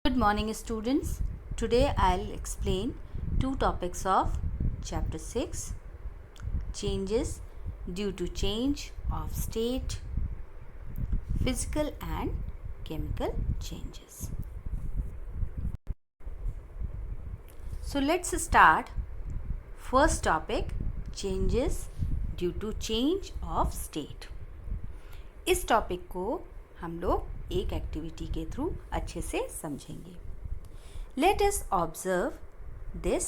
Good morning, students. Today I'll explain two topics of chapter 6, changes due to change of state, physical and chemical changes. So let's start. First topic, changes due to change of state. इस topic को हम लोग एक activity के through अच्छे से समझेंगे. Let us observe this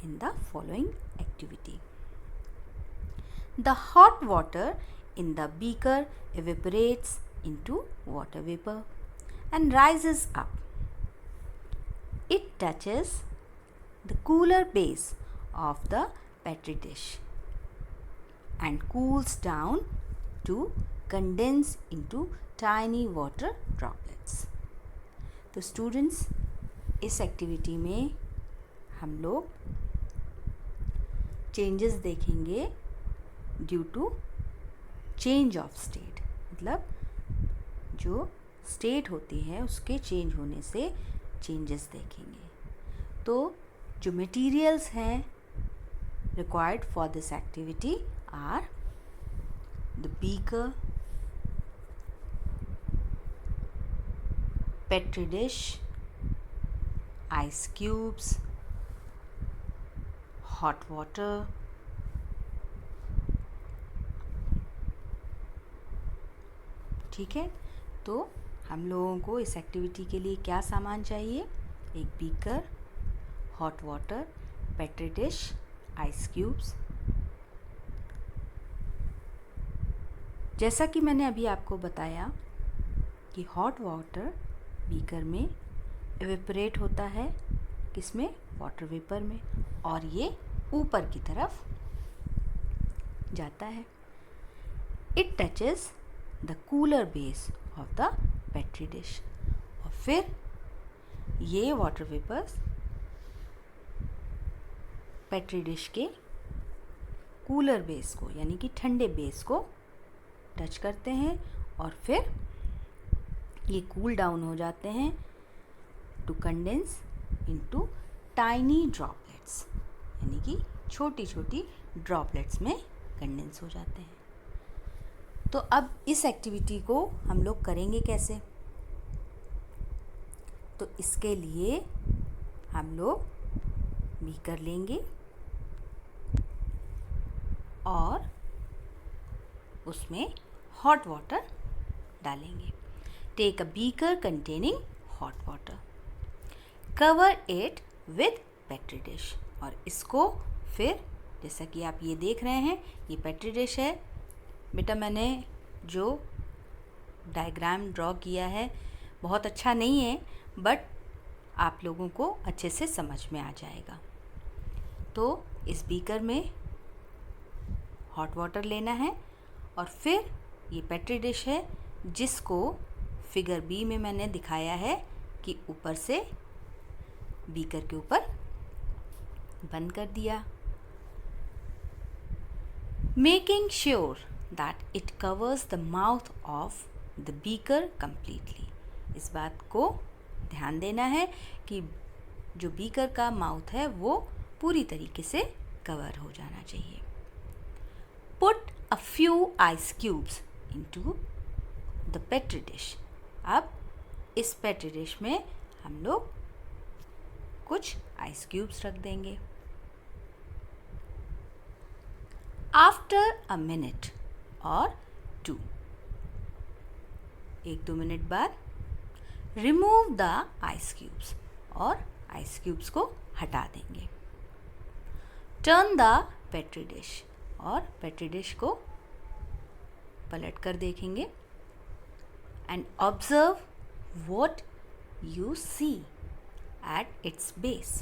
in the following activity. The hot water in the beaker evaporates into water vapor and rises up. It touches the cooler base of the petri dish and cools down to condense into tiny water droplets. तो students, इस activity में हम लोग changes देखेंगे due to change of state. मतलब जो state होती है उसके चेंज होने से चेंजेस देखेंगे. तो जो मटेरियल्स हैं required for this activity are the beaker, petri dish, ice cubes, hot water, ठीक है. तो हम लोगों को इस एक्टिविटी के लिए क्या सामान चाहिए? एक beaker, hot water, petri dish, ice cubes. जैसा कि मैंने अभी आपको बताया कि हॉट वाटर बीकर में एवेपोरेट होता है, किसमें? वाटर वेपर में, और ये ऊपर की तरफ जाता है. It touches the cooler base of the petri dish. और फिर ये वाटर वेपर्स पेट्री डिश के कूलर बेस को यानी कि ठंडे बेस को टच करते हैं और फिर ये कूल डाउन हो जाते हैं to condense into tiny droplets, यानी कि छोटी छोटी ड्रॉपलेट्स में कंडेंस हो जाते हैं. तो अब इस एक्टिविटी को हम लोग करेंगे कैसे? तो इसके लिए हम लोग बीकर लेंगे और उसमें हॉट वाटर डालेंगे. Take a beaker containing hot water. Cover it with petri dish. और इसको फिर जैसा कि आप ये देख रहे हैं, ये पेट्री डिश है. बेटा मैंने जो डायग्राम ड्रॉ किया है बहुत अच्छा नहीं है, बट आप लोगों को अच्छे से समझ में आ जाएगा. तो इस बीकर में हॉट वाटर लेना है और फिर ये पेट्री डिश है जिसको फिगर बी में मैंने दिखाया है कि ऊपर से बीकर के ऊपर बंद कर दिया. Making sure that it covers the mouth of the beaker completely. इस बात को ध्यान देना है कि जो बीकर का माउथ है वो पूरी तरीके से कवर हो जाना चाहिए. Put a few ice cubes into the petri dish. अब इस पेट्री डिश में हम लोग कुछ आइस क्यूब्स रख देंगे. आफ्टर अ मिनट और 2, 1-2 मिनट बाद रिमूव द आइस क्यूब्स और आइस क्यूब्स को हटा देंगे. टर्न द पेट्री डिश और पेट्री डिश को पलट कर देखेंगे. And observe what you see at its base,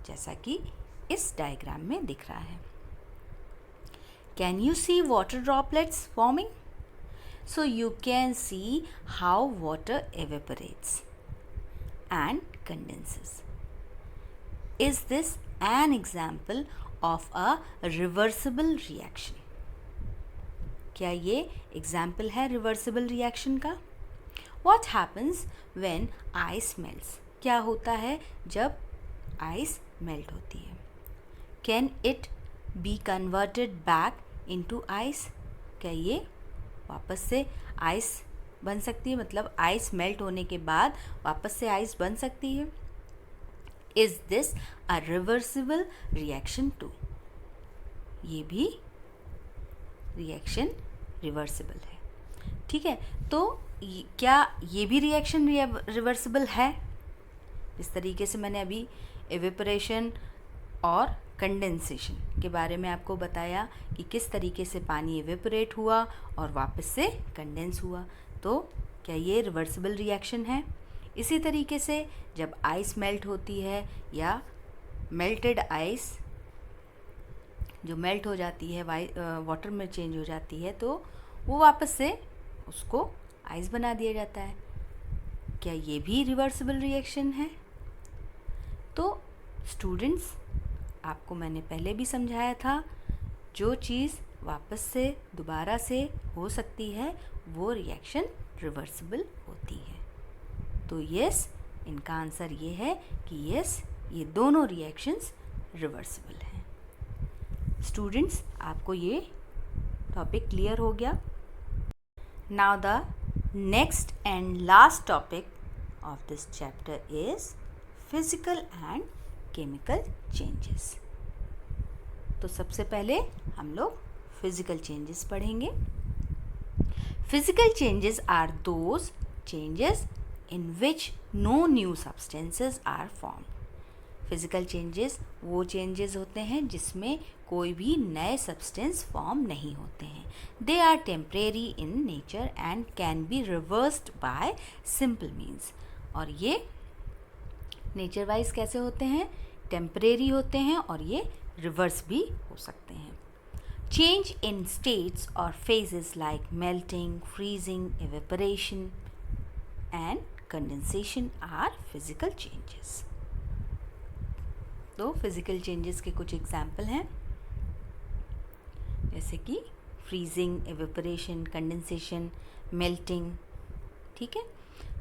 जैसा कि इस डायग्राम में दिख रहा है. Can you see water droplets forming? So you can see how water evaporates and condenses. Is this an example of a reversible reaction? क्या ये example है रिवर्सिबल रिएक्शन का? What happens when ice melts? क्या होता है जब ice melt होती है? Can it be converted back into ice? क्या ये वापस से आइस बन सकती है, मतलब आइस मेल्ट होने के बाद वापस से आइस बन सकती है? Is this a reversible reaction too? ये भी रिएक्शन रिवर्सिबल है, ठीक है। तो क्या ये भी रिएक्शन रिवर्सिबल है? इस तरीके से मैंने अभी एवेपोरेशन और कंडेंसेशन के बारे में आपको बताया कि किस तरीके से पानी एवेपोरेट हुआ और वापस से कंडेंस हुआ, तो क्या ये रिवर्सिबल रिएक्शन है? इसी तरीके से जब आइस मेल्ट होती है या मेल्टेड आइस जो मेल्ट हो जाती है वाटर में चेंज हो जाती है, तो वो वापस से उसको आइस बना दिया जाता है। क्या ये भी रिवर्सिबल रिएक्शन है? तो स्टूडेंट्स, आपको मैंने पहले भी समझाया था, जो चीज़ वापस से दोबारा से हो सकती है वो रिएक्शन रिवर्सिबल होती है। तो यस, इनका आंसर ये है कि यस, ये दोनों रिएक्शंस रिवर्सिबल हैं। स्टूडेंट्स, आपको ये टॉपिक क्लियर हो गया? Now the next and last topic of this chapter is physical and chemical changes. तो सबसे पहले हम लोग फिजिकल चेंजेस पढ़ेंगे। Physical changes are those changes in which no new substances are form. Physical changes वो changes होते हैं जिसमें कोई भी नए सब्सटेंस फॉर्म नहीं होते हैं। They are temporary in nature and can be reversed by simple means. और ये नेचर वाइज कैसे होते हैं? टेम्परेरी होते हैं और ये रिवर्स भी हो सकते हैं। चेंज इन स्टेट्स और phases like melting, freezing, evaporation and condensation are physical changes. तो फिजिकल चेंजेस के कुछ एग्जाम्पल हैं, जैसे कि फ्रीजिंग, एवेपोरेशन, कंडेंसेशन, मेल्टिंग, ठीक है।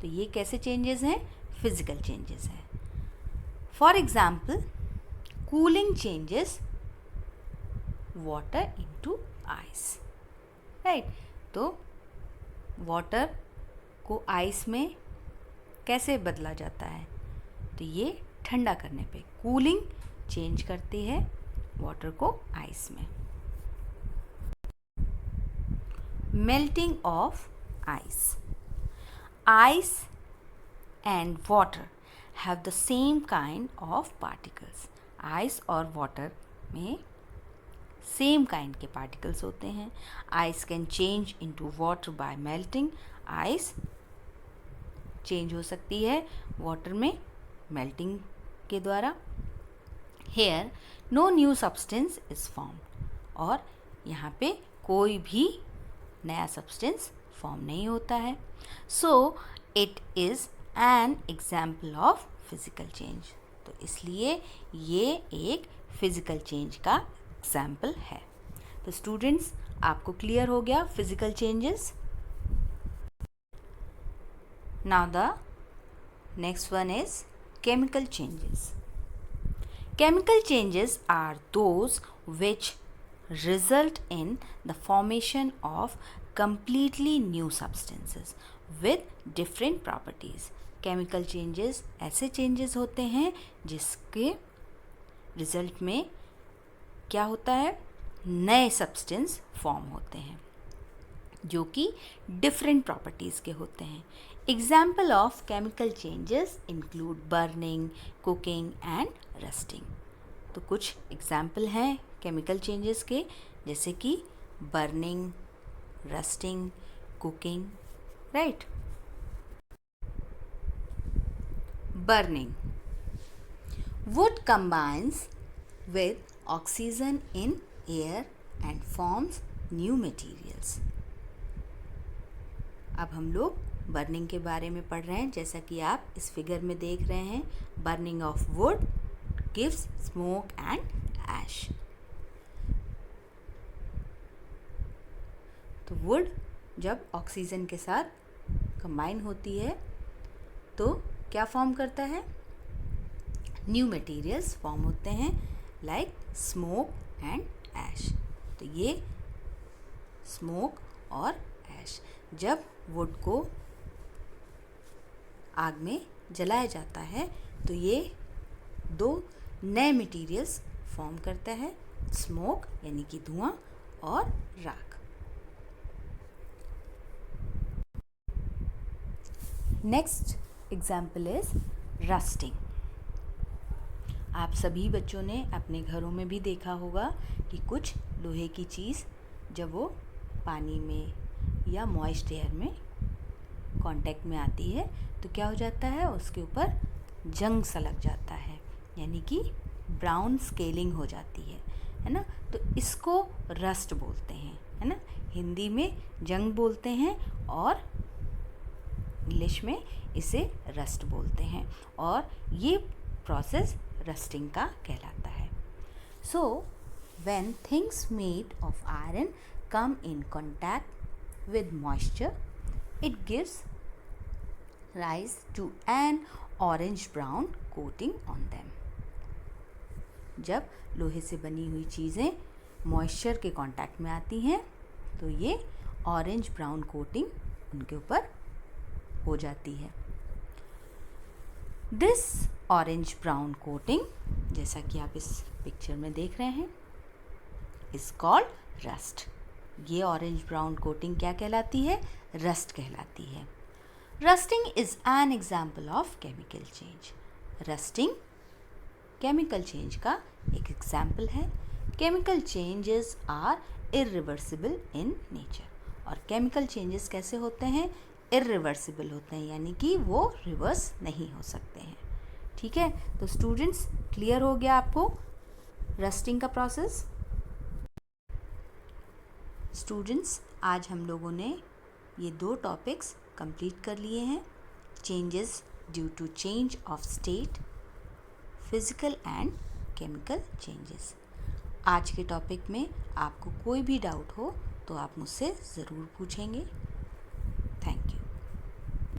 तो ये कैसे चेंजेस हैं? फिजिकल चेंजेस हैं। For example, cooling changes water into ice, right. तो वाटर को आइस में कैसे बदला जाता है? तो ये ठंडा करने पे कूलिंग चेंज करती है वाटर को आइस में। Melting of ice. Ice and water have the same kind of particles. Ice और वाटर में सेम काइंड के पार्टिकल्स होते हैं। Ice can change into water by melting. Ice change हो सकती है वाटर में मेल्टिंग के द्वारा। Here no new substance is form. और यहाँ पे कोई भी नया सब्सटेंस फॉर्म नहीं होता है। So it is an example of physical change. तो इसलिए ये एक फिजिकल चेंज का एग्जाम्पल है। तो स्टूडेंट्स, आपको क्लियर हो गया physical changes? Now the next one is chemical changes. Chemical changes are those which result in the formation of completely new substances with different properties. Chemical changes ऐसे changes होते हैं जिसके result में क्या होता है? नए सब्सटेंस फॉर्म होते हैं जो कि डिफरेंट प्रॉपर्टीज़ के होते हैं। Example of chemical changes include burning, cooking and rusting. तो कुछ एग्जाम्पल हैं केमिकल चेंजेस के, जैसे कि burning, rusting, cooking, right. Burning. Would combines with oxygen in air and forms new materials. अब हम लोग बर्निंग के बारे में पढ़ रहे हैं। जैसा कि आप इस फिगर में देख रहे हैं, burning of wood gives smoke and ash. तो वुड जब ऑक्सीजन के साथ कंबाइन होती है तो क्या फॉर्म करता है, न्यू मटेरियल्स फॉर्म होते हैं लाइक स्मोक एंड ऐश। तो ये स्मोक और ऐश, जब वुड को आग में जलाया जाता है तो ये दो नए मटेरियल्स फॉर्म करता है, स्मोक यानी कि धुआं और राख। Next example is rusting. आप सभी बच्चों ने अपने घरों में भी देखा होगा कि कुछ लोहे की चीज़ जब वो पानी में या मॉइस्ट एयर में कांटेक्ट में आती है तो क्या हो जाता है, उसके ऊपर जंग सा लग जाता है, यानी कि ब्राउन स्केलिंग हो जाती है ना। तो इसको रस्ट बोलते हैं, है ना। हिंदी में जंग बोलते हैं और इंग्लिश में इसे रस्ट बोलते हैं, और ये प्रोसेस रस्टिंग का कहलाता है। So when things made of iron come in contact with moisture it gives rise to an orange brown coating on them। जब लोहे से बनी हुई चीज़ें मॉइस्चर के कांटेक्ट में आती हैं तो ये ऑरेंज ब्राउन कोटिंग उनके ऊपर हो जाती है। दिस ऑरेंज ब्राउन कोटिंग, जैसा कि आप इस पिक्चर में देख रहे हैं, इज कॉल्ड रस्ट। ये ऑरेंज ब्राउन कोटिंग क्या कहलाती है, रस्ट कहलाती है। Rusting is an example of chemical change. Rusting chemical change का एक एग्जाम्पल है। Chemical changes are irreversible in nature. और केमिकल चेंजेस कैसे होते हैं, इरिवर्सिबल होते हैं, यानी कि वो रिवर्स नहीं हो सकते हैं। ठीक है, तो स्टूडेंट्स क्लियर हो गया आपको रस्टिंग का प्रोसेस। स्टूडेंट्स आज हम लोगों ने ये 2 टॉपिक्स कंप्लीट कर लिए हैं, changes due to change of state, physical and chemical changes. आज के टॉपिक में आपको कोई भी डाउट हो तो आप मुझसे ज़रूर पूछेंगे।